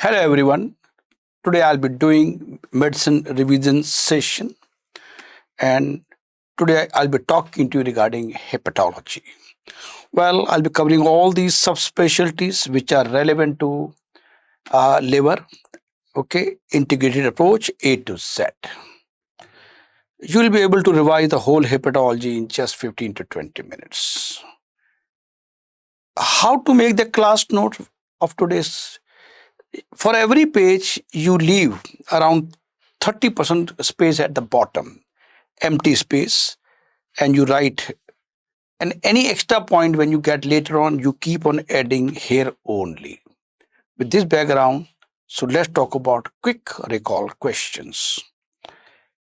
Hello everyone. Today I'll be doing medicine revision session and today I'll be talking to you regarding hepatology. Well, I'll be covering all these subspecialties which are relevant to liver, okay, integrated approach A to Z. You'll be able to revise the whole hepatology in just 15 to 20 minutes. How to make the class note of today's? For every page, you leave around 30% space at the bottom, empty space, and you write. And any extra point when you get later on, you keep on adding here only. With this background, so let's talk about quick recall questions.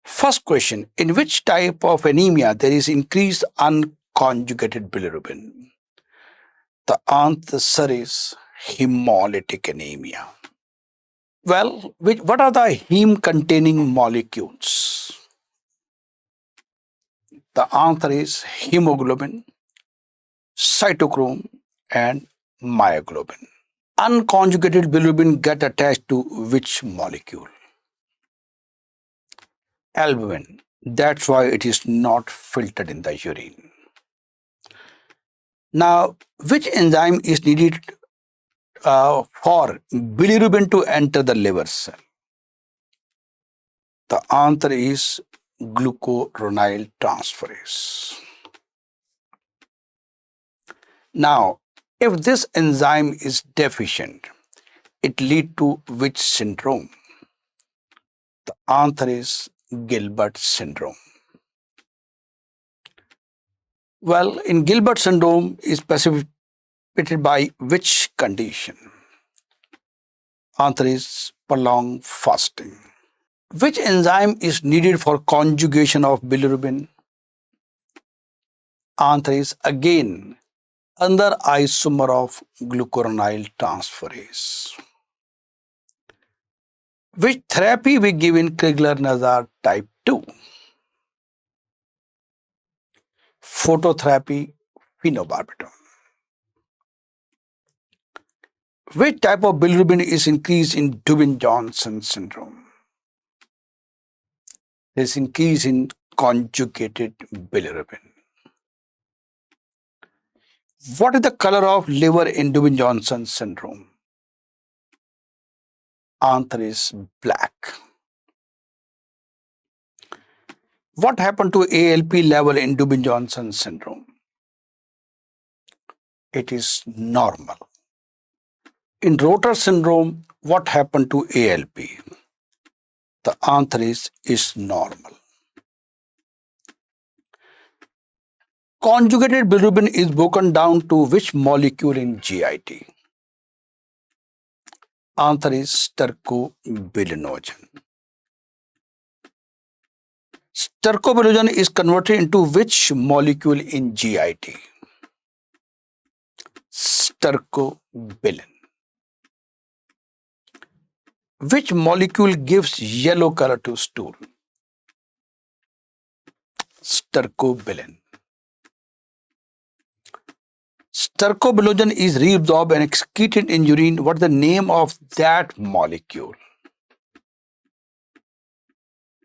First question, in which type of anemia there is increased unconjugated bilirubin? The answer is hemolytic anemia. Well, what are the heme containing molecules? The answer is hemoglobin, cytochrome, and myoglobin. Unconjugated bilirubin get attached to which molecule? Albumin. That's why it is not filtered in the urine. Now, which enzyme is needed for bilirubin to enter the liver cell? The answer is glucuronide transferase. Now, if this enzyme is deficient, it leads to which syndrome? The answer is Gilbert syndrome. Well, in Gilbert syndrome is precipitated by which condition? Answer is prolonged fasting. Which enzyme is needed for conjugation of bilirubin? Answer is again another isomer of glucuronide transferase. Which therapy we give in Crigler-Najjar type 2? Phototherapy, phenobarbital. Which type of bilirubin is increased in Dubin-Johnson syndrome? There is increase in conjugated bilirubin. What is the color of liver in Dubin-Johnson syndrome? Answer is black. What happened to ALP level in Dubin-Johnson syndrome? It is normal. In Rotor syndrome, what happened to ALP? The answer is normal. Conjugated bilirubin is broken down to which molecule in GIT? Answer is stercobilinogen. Stercobilinogen is converted into which molecule in GIT? Stercobilin. Which molecule gives yellow color to stool? Stercobilin. Stercobilinogen is reabsorbed and excreted in urine. What is the name of that molecule?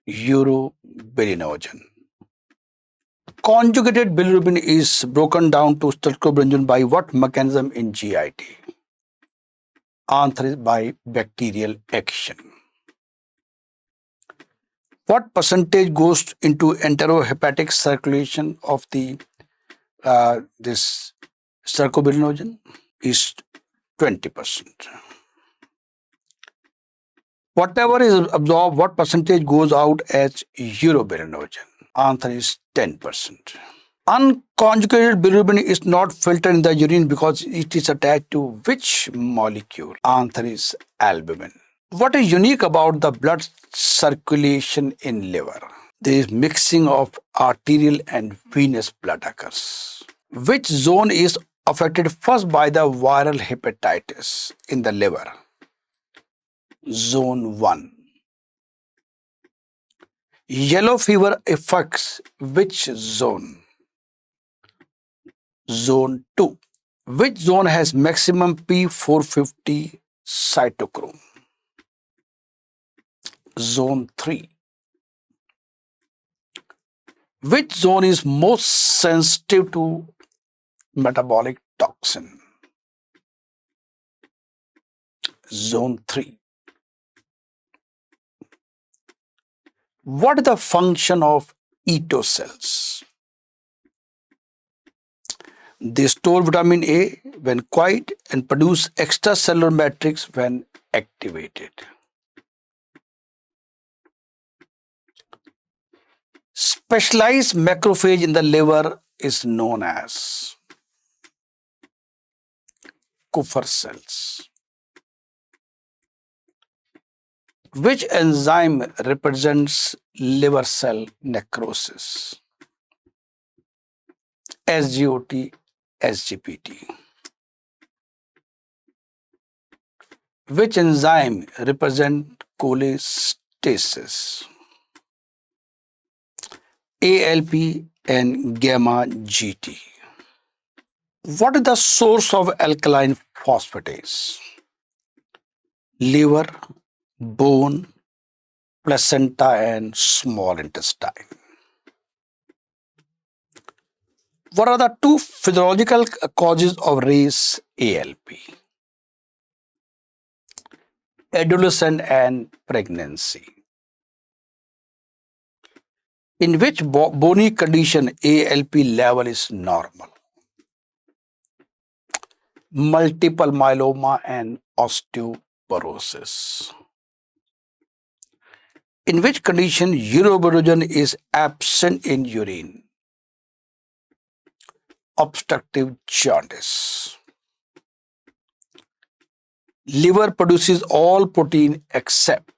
Urobilinogen. Conjugated bilirubin is broken down to stercobilinogen by what mechanism in GIT? Answer is by bacterial action. What percentage goes into enterohepatic circulation of the this stercobilinogen? Is 20%. Whatever is absorbed, what percentage goes out as urobilinogen? Answer is 10%. Unconjugated bilirubin is not filtered in the urine because it is attached to which molecule? Answer is albumin. What is unique about the blood circulation in liver? There is mixing of arterial and venous blood occurs. Which zone is affected first by the viral hepatitis in the liver? Zone 1. Yellow fever affects which zone? Zone 2. Which zone has maximum P450 cytochrome? Zone 3. Which zone is most sensitive to metabolic toxin? Zone 3. What is the function of ETO cells? They store vitamin A when quiet and produce extracellular matrix when activated. Specialized macrophage in the liver is known as Kupffer cells. Which enzyme represents liver cell necrosis? SGOT, SGPT. Which enzyme represents cholestasis? ALP and gamma GT. What is the source of alkaline phosphatase? Liver, bone, placenta, and small intestine. What are the two physiological causes of raised ALP? Adolescence and pregnancy. In which bony condition ALP level is normal? Multiple myeloma and osteoporosis. In which condition urobilirubin is absent in urine? Obstructive jaundice. Liver produces all protein except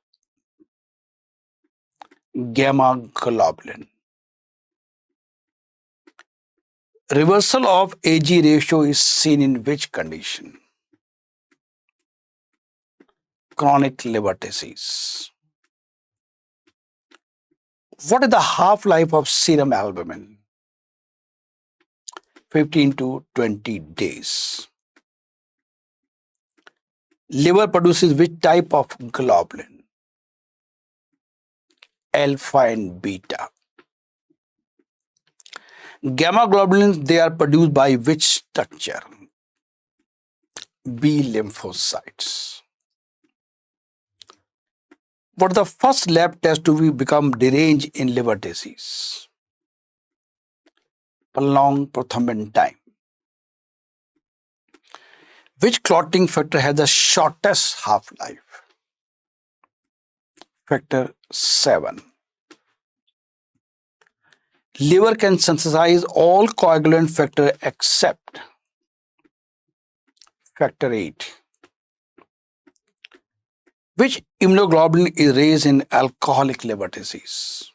gamma globulin. Reversal of AG ratio is seen in which condition? Chronic liver disease. What is the half-life of serum albumin? 15 to 20 days. Liver produces which type of globulin? Alpha and beta. Gamma globulins, they are produced by which structure? B lymphocytes. What is the first lab test to become deranged in liver disease? Prolonged prothrombin time. Which clotting factor has the shortest half-life? Factor 7. Liver can synthesize all coagulant factor except factor 8. Which immunoglobulin is raised in alcoholic liver disease?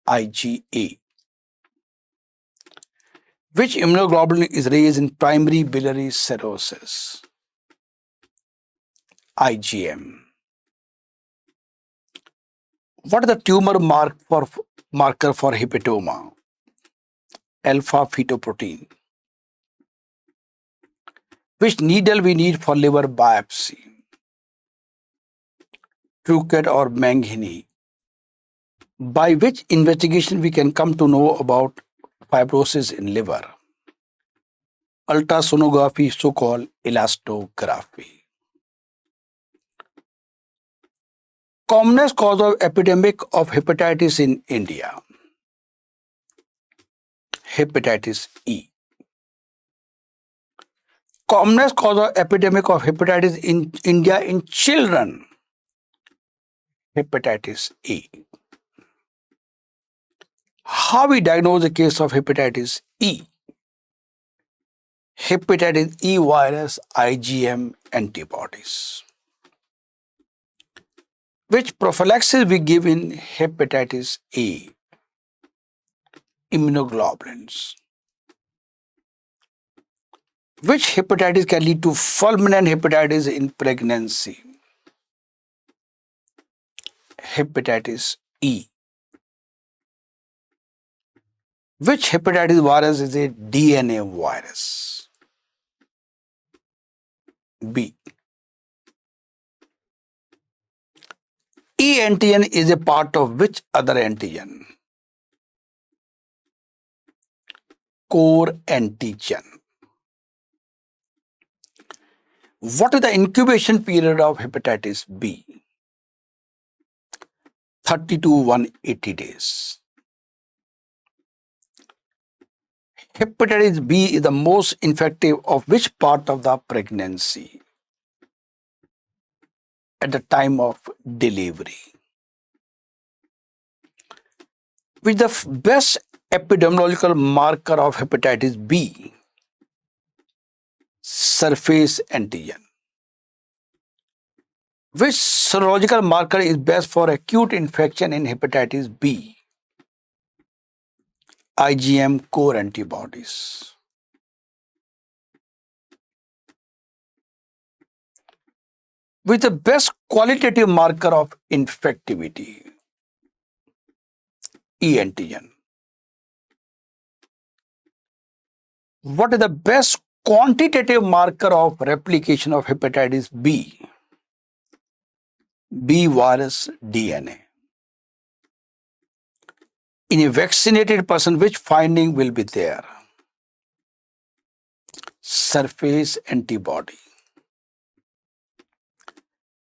IgA. Which immunoglobulin is raised in primary biliary cirrhosis? IgM. What is the tumor marker for hepatoma? Alpha fetoprotein. Which needle we need for liver biopsy? Trucat or Manghini. By which investigation we can come to know about fibrosis in liver? Ultrasonography, so-called elastography. Commonest cause of epidemic of hepatitis in India? Hepatitis E. Commonest cause of epidemic of hepatitis in India in children? Hepatitis A. How we diagnose the case of hepatitis E? Hepatitis E virus IgM antibodies. Which prophylaxis we give in hepatitis A? Immunoglobulins. Which hepatitis can lead to fulminant hepatitis in pregnancy? Hepatitis E. Which hepatitis virus is a DNA virus? B. E antigen is a part of which other antigen? Core antigen. What is the incubation period of hepatitis B? 30 to 180 days. Hepatitis B is the most infective of which part of the pregnancy? At the time of delivery. Which the best epidemiological marker of hepatitis B? Surface antigen. Which serological marker is best for acute infection in hepatitis B? IgM core antibodies. Which the best qualitative marker of infectivity? E antigen. What is the best quantitative marker of replication of hepatitis B? B virus DNA. In a vaccinated person, which finding will be there? Surface antibody.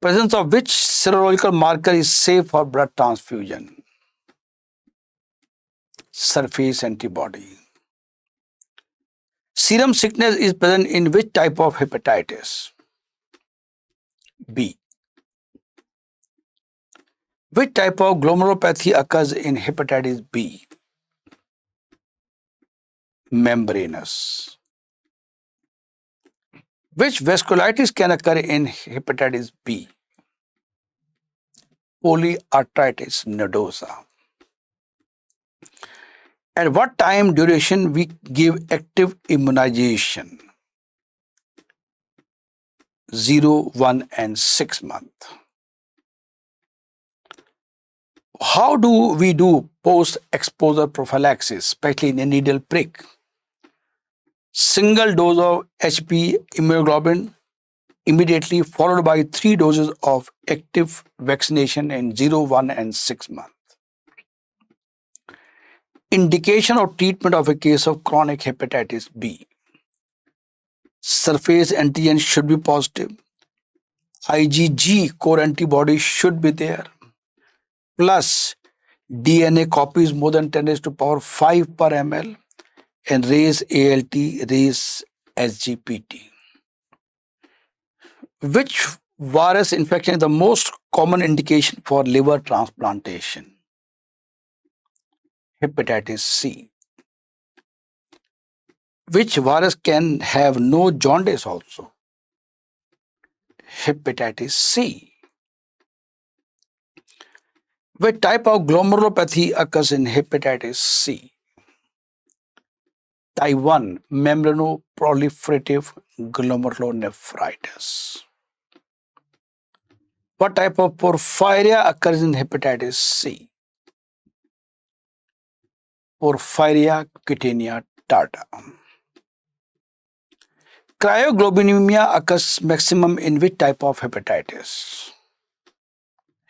Presence of which serological marker is safe for blood transfusion? Surface antibody. Serum sickness is present in which type of hepatitis? B. Which type of glomerulopathy occurs in hepatitis B? Membranous. Which vasculitis can occur in hepatitis B? Polyarteritis nodosa. At what time duration we give active immunization? 0, 1 and 6 months. How do we do post-exposure prophylaxis, especially in a needle prick? Single dose of HP immunoglobulin immediately followed by 3 doses of active vaccination in 0, 1 and 6 months. Indication of treatment of a case of chronic hepatitis B. Surface antigen should be positive. IgG core antibody should be there. Plus DNA copies more than 10 raised to power 5 per ml and raise ALT, raise SGPT. Which virus infection is the most common indication for liver transplantation? Hepatitis C. Which virus can have no jaundice also? Hepatitis C. Which type of glomerulopathy occurs in hepatitis C? Type 1 membranoproliferative glomerulonephritis. What type of porphyria occurs in hepatitis C? Porphyria cutanea tarda. Cryoglobulinemia occurs maximum in which type of hepatitis?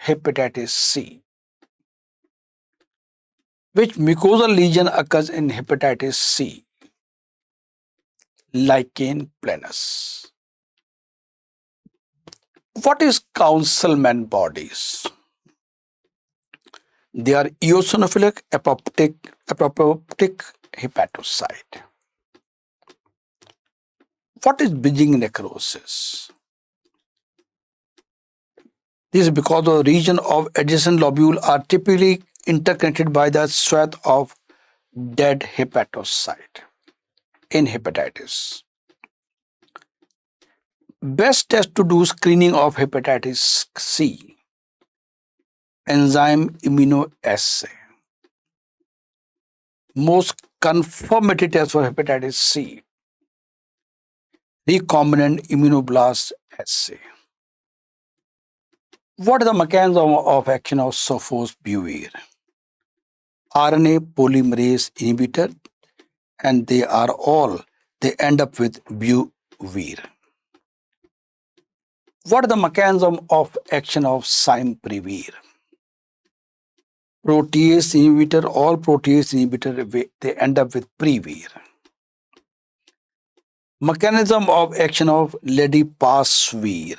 Hepatitis C. Which mucosal lesion occurs in hepatitis C? Lichen planus. What is Councilman bodies? They are eosinophilic apoptotic hepatocyte. What is bridging necrosis? This is because the region of adjacent lobule are typically interconnected by the swath of dead hepatocyte in hepatitis. Best test to do screening of hepatitis C. Enzyme immunoassay. Most confirmatory test for hepatitis C. Recombinant immunoblast assay. What is the mechanism of action of sofosbuvir? RNA polymerase inhibitor, and they end up with buvir. What is the mechanism of action of simprevir? Protease inhibitor, all protease inhibitor, they end up with previr. Mechanism of action of ledipasvir.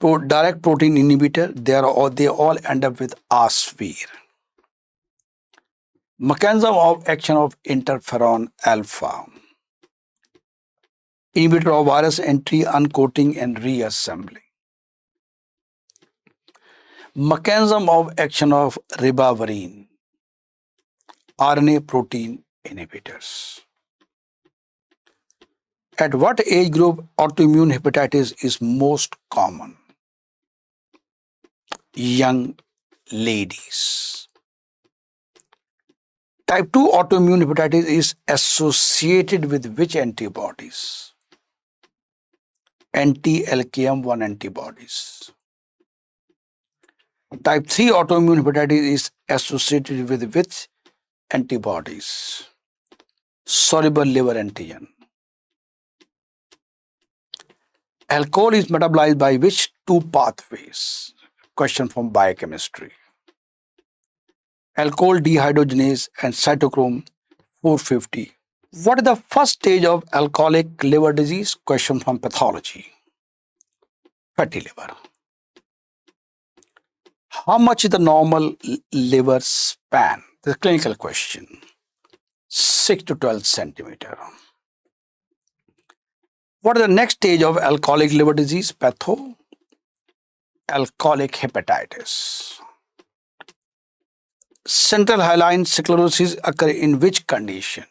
Direct protein inhibitor, they all end up with asvir. Mechanism of action of interferon alpha. Inhibitor of virus entry, uncoating, and reassembly. Mechanism of action of ribavirin. RNA protein inhibitors. At what age group autoimmune hepatitis is most common? Young ladies. Type 2 autoimmune hepatitis is associated with which antibodies? Anti-LKM1 antibodies. Type 3 autoimmune hepatitis is associated with which antibodies? Soluble liver antigen. Alcohol is metabolized by which two pathways? Question from biochemistry. Alcohol dehydrogenase and cytochrome 450. What is the first stage of alcoholic liver disease? Question from pathology. Fatty liver. How much is the normal liver span? The clinical question. 6 to 12 centimeter. What is the next stage of alcoholic liver disease? Patho. Alcoholic hepatitis. Central hyaline sclerosis occur in which condition?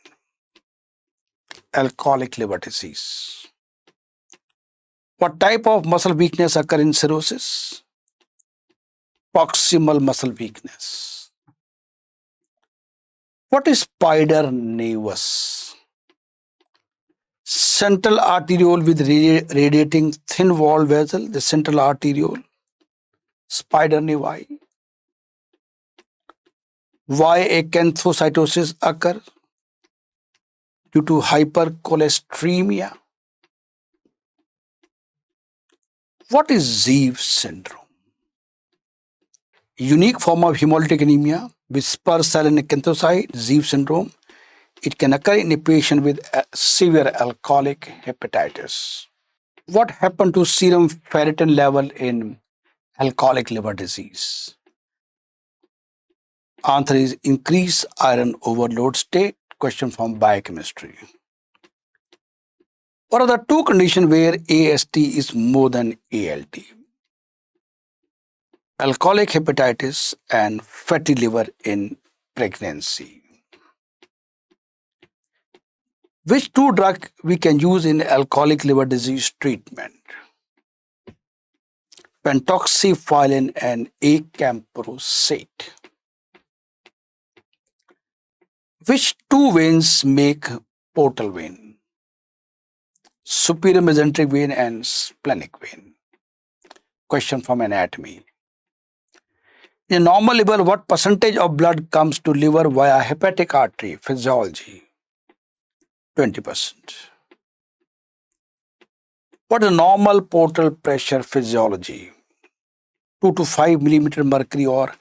Alcoholic liver disease. What type of muscle weakness occur in cirrhosis? Proximal muscle weakness. What is spider nevus? Central arteriole with radiating thin walled vessel, the central arteriole. Spider nevi. Why acanthocytosis occur? Due to hypercholesteremia. What is Zeev syndrome? Unique form of hemolytic anemia with spur cell and acanthocyte, Zeev syndrome. It can occur in a patient with severe alcoholic hepatitis. What happened to serum ferritin level in alcoholic liver disease? Answer is increased iron overload state. Question from biochemistry. What are the two conditions where AST is more than ALT? Alcoholic hepatitis and fatty liver in pregnancy. Which two drugs we can use in alcoholic liver disease treatment? Pentoxifylline and acamprosate. Which two veins make portal vein? Superior mesenteric vein and splenic vein. Question from anatomy. In normal liver, what percentage of blood comes to liver via hepatic artery? Physiology. 20%. What is normal portal pressure? Physiology. 2 to 5 millimeter mercury or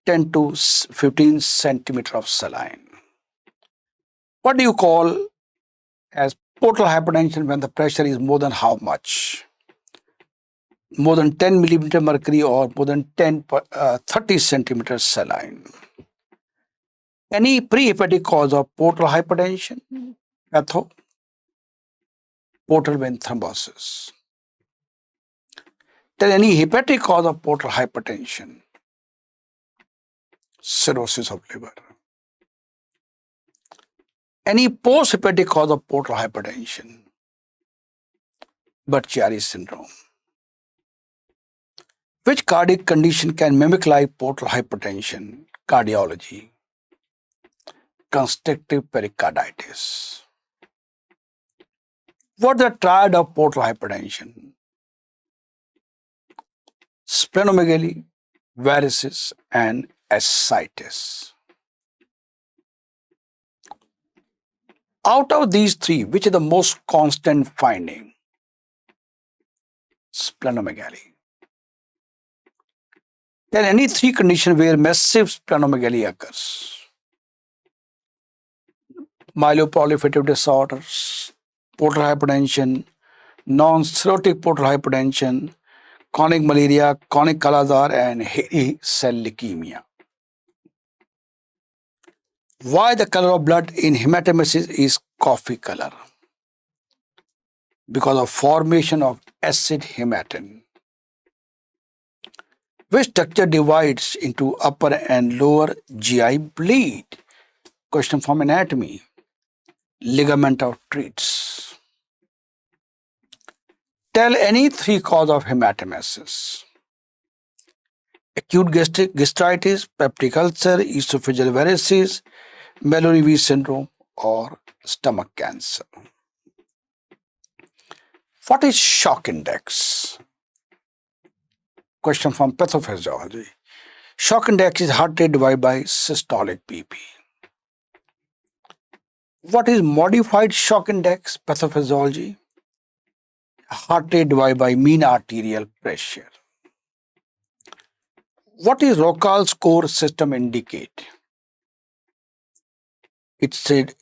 10 to 15 centimeter of saline. What do you call as portal hypertension when the pressure is more than how much? More than 10 millimeter mercury or more than 30 centimeter saline. Any prehepatic cause of portal hypertension? Patho. Portal vein thrombosis. Tell any hepatic cause of portal hypertension. Cirrhosis of liver. Any post-hepatic cause of portal hypertension? Budd-Chiari syndrome. Which cardiac condition can mimic like portal hypertension? Cardiology. Constrictive pericarditis. What is the triad of portal hypertension? Splenomegaly, varices, and ascites. Out of these three, which is the most constant finding? Splenomegaly. Then any three conditions where massive splenomegaly occurs: myeloproliferative disorders, portal hypertension, non-cirrhotic portal hypertension, chronic malaria, chronic Kala-Azar, and hairy cell leukemia. Why the color of blood in hematemesis is coffee color? Because of formation of acid hematin. Which structure divides into upper and lower GI bleed? Question from anatomy. Ligament of Treats. Tell any three cause of hematemesis: acute gastritis, peptic ulcer, esophageal varices, Mallory syndrome, or stomach cancer. What is shock index? Question from pathophysiology. Shock index is heart rate divided by systolic BP. What is modified shock index? Pathophysiology. Heart rate divided by mean arterial pressure. What is Rocal score system indicate? It said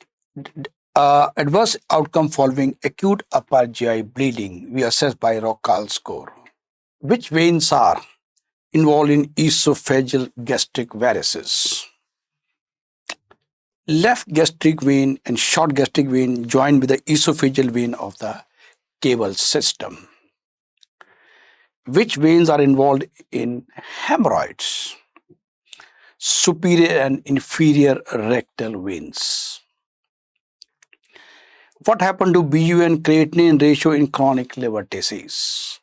adverse outcome following acute upper GI bleeding we assess by Rocal score. Which veins are involved in esophageal gastric varices? Left gastric vein and short gastric vein join with the esophageal vein of the cable system. Which veins are involved in hemorrhoids? Superior and inferior rectal veins. What happened to BUN creatinine ratio in chronic liver disease?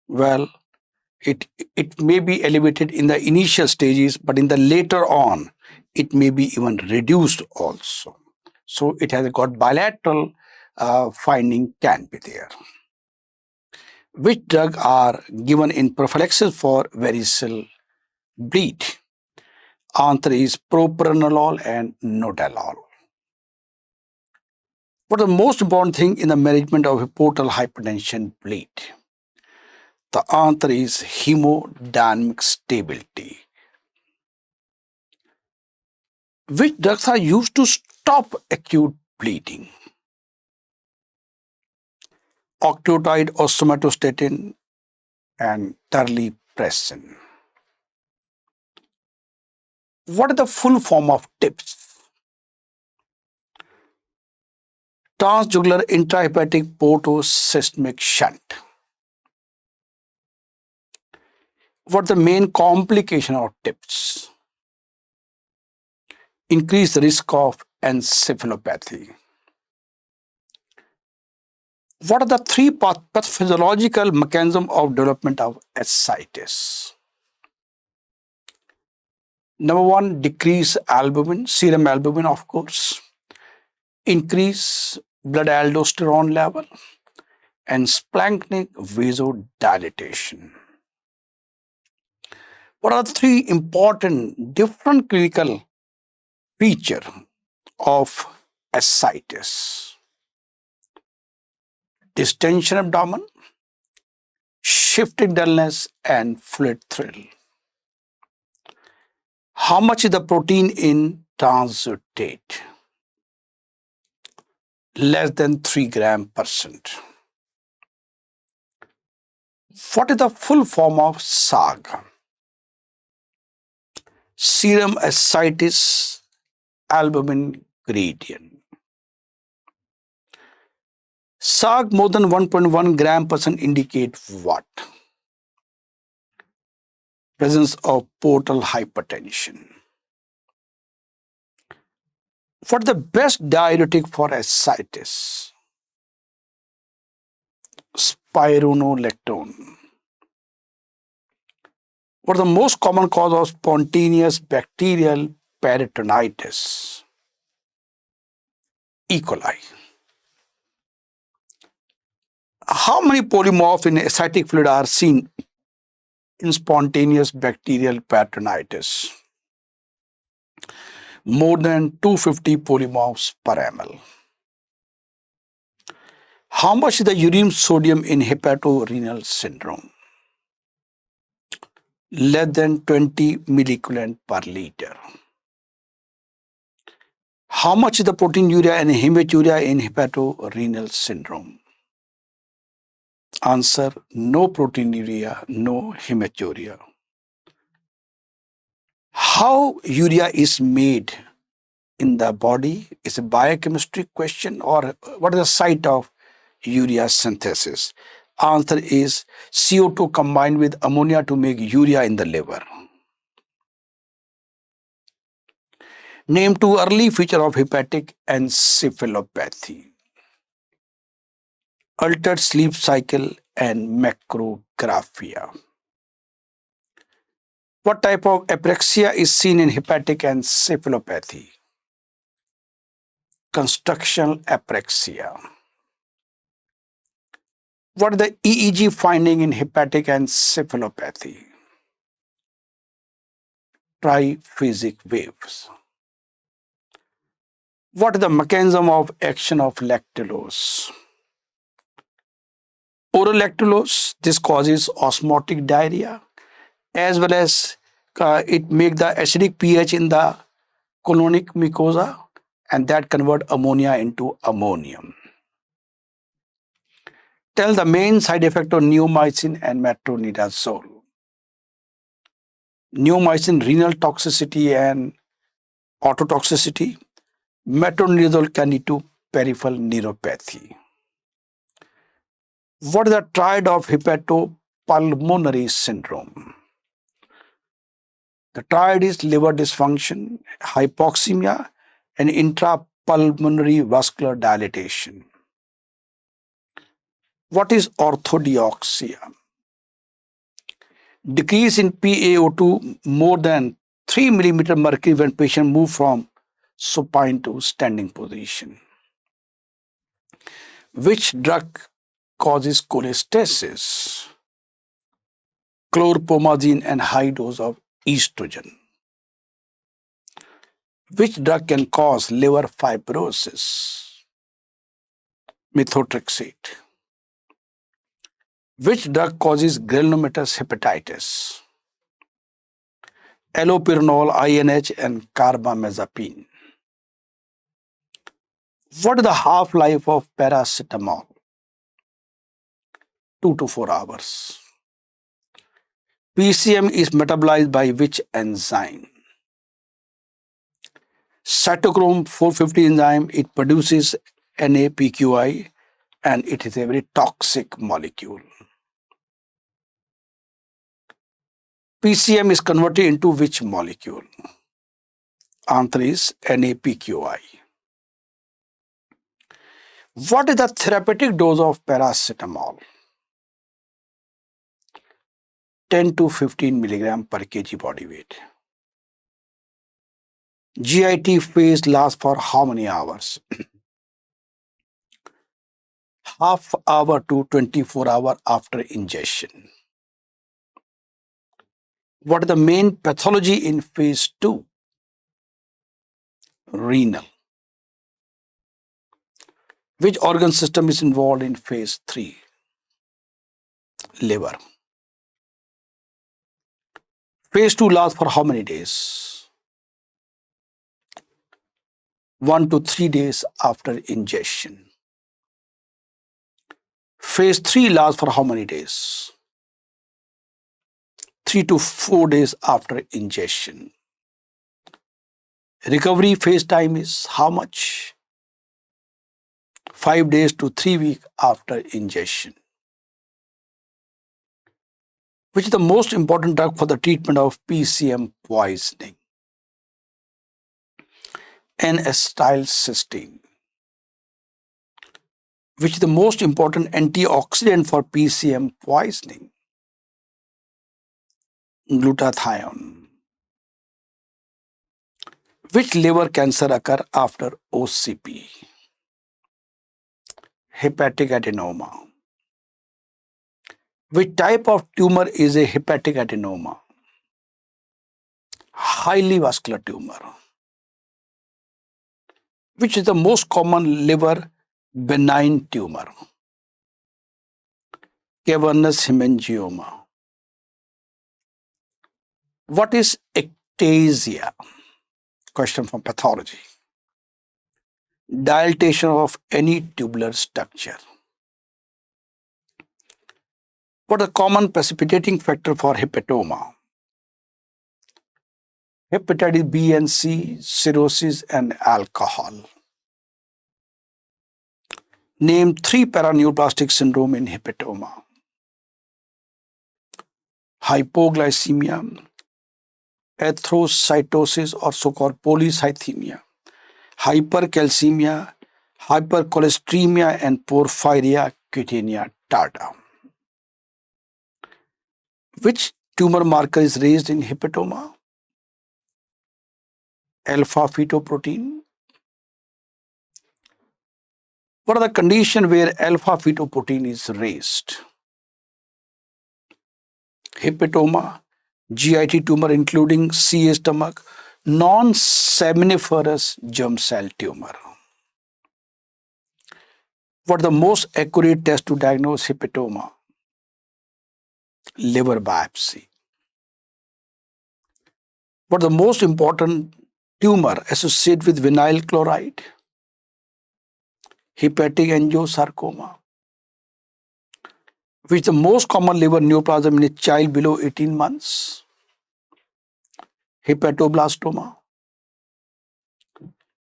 Well, it may be elevated in the initial stages, but in the later on, it may be even reduced also. So it has got bilateral finding can be there. Which drug are given in prophylaxis for varicose bleed? Answer is propranolol and notalol. What is the most important thing in the management of portal hypertension bleed? The answer is hemodynamic stability. Which drugs are used to stop acute bleeding? Octreotide or somatostatin and terlipressin. What is the full form of TIPS? Transjugular intrahepatic portosystemic shunt. What the main complication of TIPS? Increased risk of encephalopathy. What are the three pathophysiological mechanisms of development of ascites? Number one, decrease albumin, serum albumin, of course. Increase blood aldosterone level and splanchnic vasodilatation. What are the three important different clinical features of ascites? Distension abdomen, shifting dullness, and fluid thrill. How much is the protein in transutate? Less than 3 gram%. What is the full form of SAG? Serum ascites albumin gradient. SAG more than 1.1 gram% indicate what? Presence of portal hypertension. What is the best diuretic for ascites? Spironolactone. What is the most common cause of spontaneous bacterial peritonitis? E. coli. How many polymorphs in ascitic fluid are seen in spontaneous bacterial peritonitis? More than 250 polymorphs per ml. How much is the urine sodium in hepatorenal syndrome? less than 20 milliequivalent per liter. How much is the proteinuria and hematuria in hepatorenal syndrome? Answer: no proteinuria, no hematuria. How urea is made in the body is a biochemistry question, or what is the site of urea synthesis? Answer is CO2 combined with ammonia to make urea in the liver. Name two early features of hepatic encephalopathy: altered sleep cycle and macrographia. What type of apraxia is seen in hepatic encephalopathy? Constructional apraxia. What is the EEG finding in hepatic encephalopathy? Triphasic waves. What is the mechanism of action of lactulose? Oral lactulose, this causes osmotic diarrhea, as well as it makes the acidic pH in the colonic mucosa, and that convert ammonia into ammonium. Tell the main side effect of neomycin and metronidazole. Neomycin, renal toxicity and ototoxicity. Metronidazole can lead to peripheral neuropathy. What is the triad of hepatopulmonary syndrome? The triad is liver dysfunction, hypoxemia, and intrapulmonary vascular dilatation. What is orthodeoxia? Decrease in PaO2 more than 3 millimeter mercury when patient move from supine to standing position. Which drug causes cholestasis? Chlorpromazine and high dose of estrogen. Which drug can cause liver fibrosis? Methotrexate. Which drug causes granulomatous hepatitis? Allopurinol, INH, and carbamazepine. What is the half-life of paracetamol? 2 to 4 hours. PCM is metabolized by which enzyme? Cytochrome 450 enzyme. It produces NAPQI, and it is a very toxic molecule. PCM is converted into which molecule? Answer is NAPQI. What is the therapeutic dose of paracetamol? 10 to 15 milligram per kg body weight. GIT phase lasts for how many hours? Half hour to 24 hours after ingestion. What is the main pathology in phase 2? Renal. Which organ system is involved in phase 3? Liver. Phase 2 lasts for how many days? 1 to 3 days after ingestion. Phase 3 lasts for how many days? 3 to 4 days after ingestion. Recovery phase time is how much? 5 days to 3 weeks after ingestion. Which is the most important drug for the treatment of PCM poisoning? N-acetylcysteine. Which is the most important antioxidant for PCM poisoning? Glutathione. Which liver cancer occur after OCP? Hepatic adenoma. Which type of tumor is a hepatic adenoma? Highly vascular tumor. Which is the most common liver benign tumor? Cavernous hemangioma. What is ectasia? Question from pathology. Dilatation of any tubular structure. What is a common precipitating factor for hepatoma? Hepatitis B and C, cirrhosis, and alcohol. Name 3 paraneoplastic syndrome in hepatoma. Hypoglycemia, erythrocytosis or so-called polycythemia, hypercalcemia, hypercholesteremia, and porphyria cutanea tarda. Which tumor marker is raised in hepatoma? Alpha-fetoprotein. What are the conditions where alpha-fetoprotein is raised? Hepatoma, GIT tumor including CA stomach, non-seminiferous germ cell tumor. What is the most accurate test to diagnose hepatoma? Liver biopsy. What is the most important tumor associated with vinyl chloride? Hepatic angiosarcoma. Which is the most common liver neoplasm in a child below 18 months? Hepatoblastoma.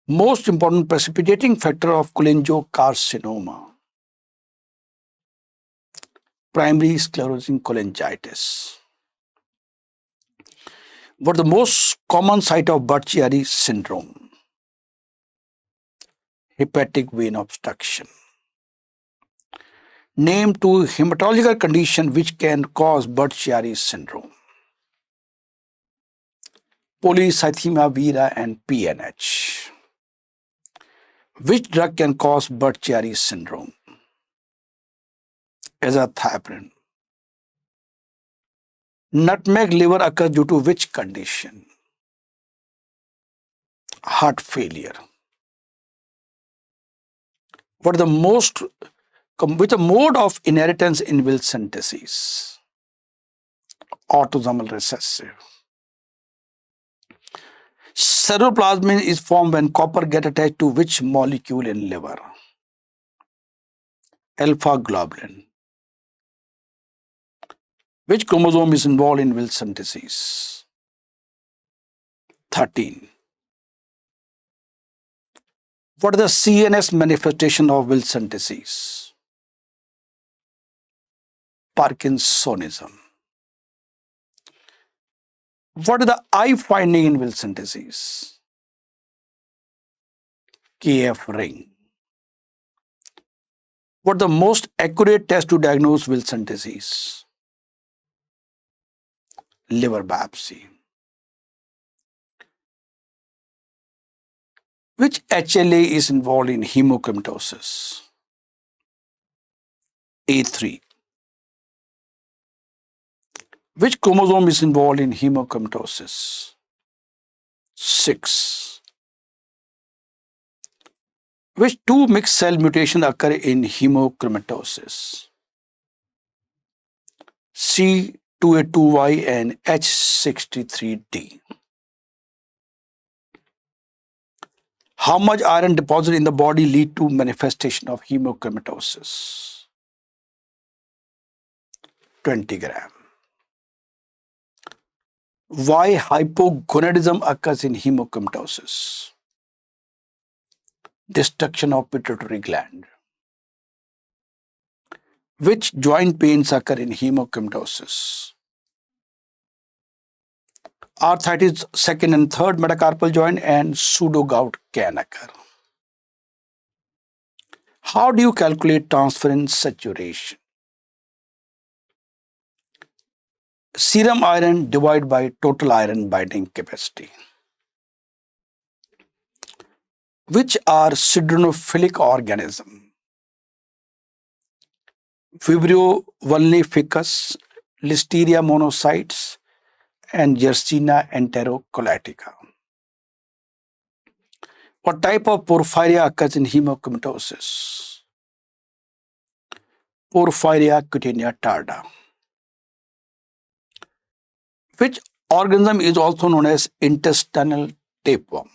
Most important precipitating factor of cholangiocarcinoma? Primary sclerosing cholangitis. What is the most common site of Budd-Chiari syndrome? Hepatic vein obstruction. Name 2 hematological conditions which can cause Budd-Chiari syndrome. Polycythemia vera and PNH. Which drug can cause Budd-Chiari syndrome? Azathioprine. Nutmeg liver occurs due to which condition? Heart failure. What is the most with a mode of inheritance in Wilson disease? Autosomal recessive. Ceruloplasmin is formed when copper gets attached to which molecule in liver? Alpha globulin. Which chromosome is involved in Wilson disease? 13. What is the CNS manifestation of Wilson disease? Parkinsonism. What is the eye finding in Wilson disease? KF ring. What is the most accurate test to diagnose Wilson disease? Liver biopsy. Which HLA is involved in hemochromatosis? A3. Which chromosome is involved in hemochromatosis? 6. Which 2 mixed cell mutations occur in hemochromatosis? C2A2Y and H63D. How much iron deposit in the body lead to manifestation of hemochromatosis? 20 gram. Why hypogonadism occurs in hemochromatosis? Destruction of pituitary gland. Which joint pains occur in hemochromatosis? Arthritis, second and third metacarpal joint, and pseudo-gout can occur. How do you calculate transferrin saturation? Serum iron divided by total iron binding capacity. Which are siderophilic organism? Vibrio vulnificus, Listeria monocytes, and Yersinia enterocolitica. What type of porphyria occurs in hemochromatosis? Porphyria cutanea tarda. Which organism is also known as intestinal tapeworm,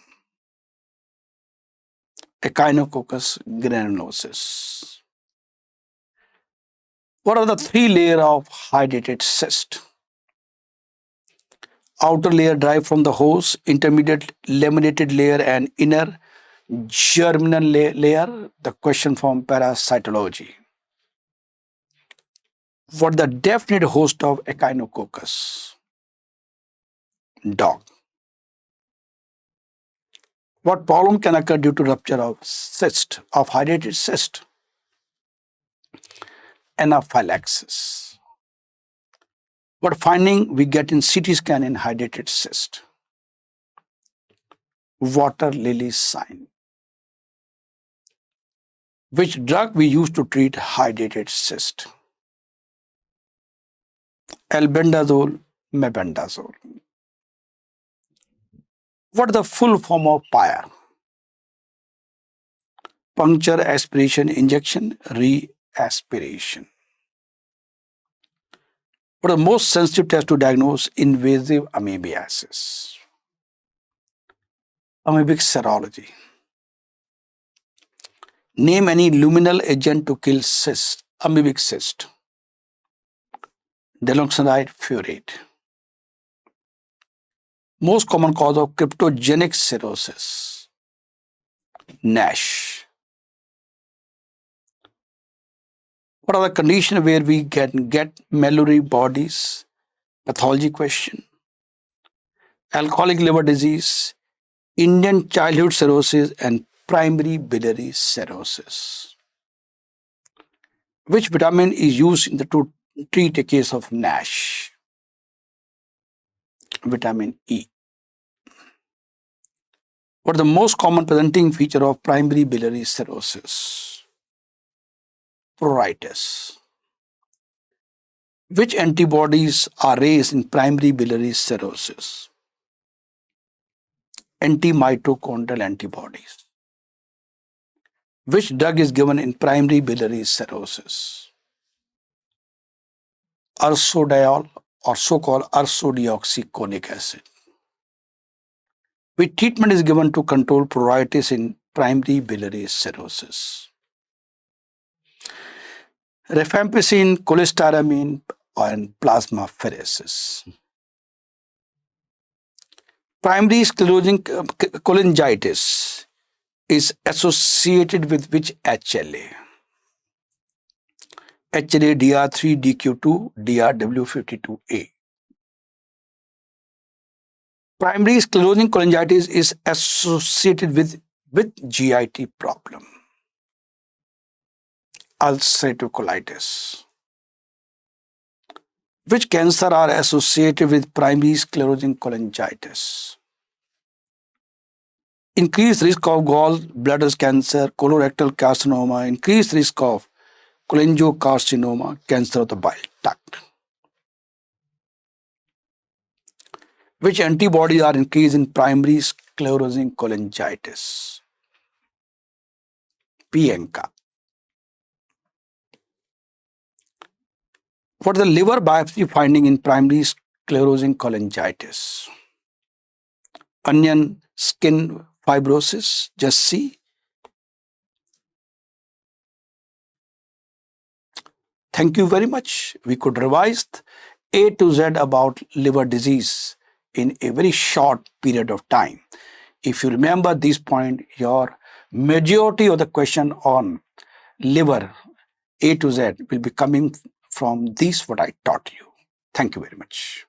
Echinococcus granulosus. What are the three layers of hydrated cyst? Outer layer derived from the host, intermediate laminated layer, and inner germinal layer. The question from parasitology. What the definite host of Echinococcus? Dog. What problem can occur due to rupture of cyst, of hydrated cyst? Anaphylaxis. What finding we get in CT scan in hydrated cyst? Water lily sign. Which drug we use to treat hydrated cyst? Albendazole, mebendazole. What is the full form of PIRE? Puncture, aspiration, injection, re-aspiration. What is the most sensitive test to diagnose invasive amoebiasis? Amoebic serology. Name any luminal agent to kill cyst, amoebic cyst. Deloxanide furoate. Most common cause of cryptogenic cirrhosis. NASH. What are the conditions where we can get medullary bodies? Pathology question. Alcoholic liver disease, Indian childhood cirrhosis, and primary biliary cirrhosis. Which vitamin is used to treat a case of NASH? Vitamin E. What is the most common presenting feature of primary biliary cirrhosis? Pruritus. Which antibodies are raised in primary biliary cirrhosis? Antimitochondrial antibodies. Which drug is given in primary biliary cirrhosis? Ursodiol, or so-called ursodeoxycholic acid. Which treatment is given to control pruritus in primary biliary cirrhosis? Rifampicin, cholestyramine, and plasmapheresis. Primary sclerosing cholangitis is associated with which HLA? HLA DR3, DQ2, DRW52A. Primary sclerosing cholangitis is associated with GIT problem. Ulcerative colitis. Which cancer are associated with primary sclerosing cholangitis? Increased risk of gallbladder cancer, colorectal carcinoma, increased risk of cholangiocarcinoma, cancer of the bile duct. Which antibodies are increased in primary sclerosing cholangitis? PNK. What is the liver biopsy finding in primary sclerosing cholangitis? Onion skin fibrosis, just see. Thank you very much. We could revise A to Z about liver disease in a very short period of time. If you remember this point, your majority of the question on liver A to Z will be coming from this what I taught you. Thank you very much.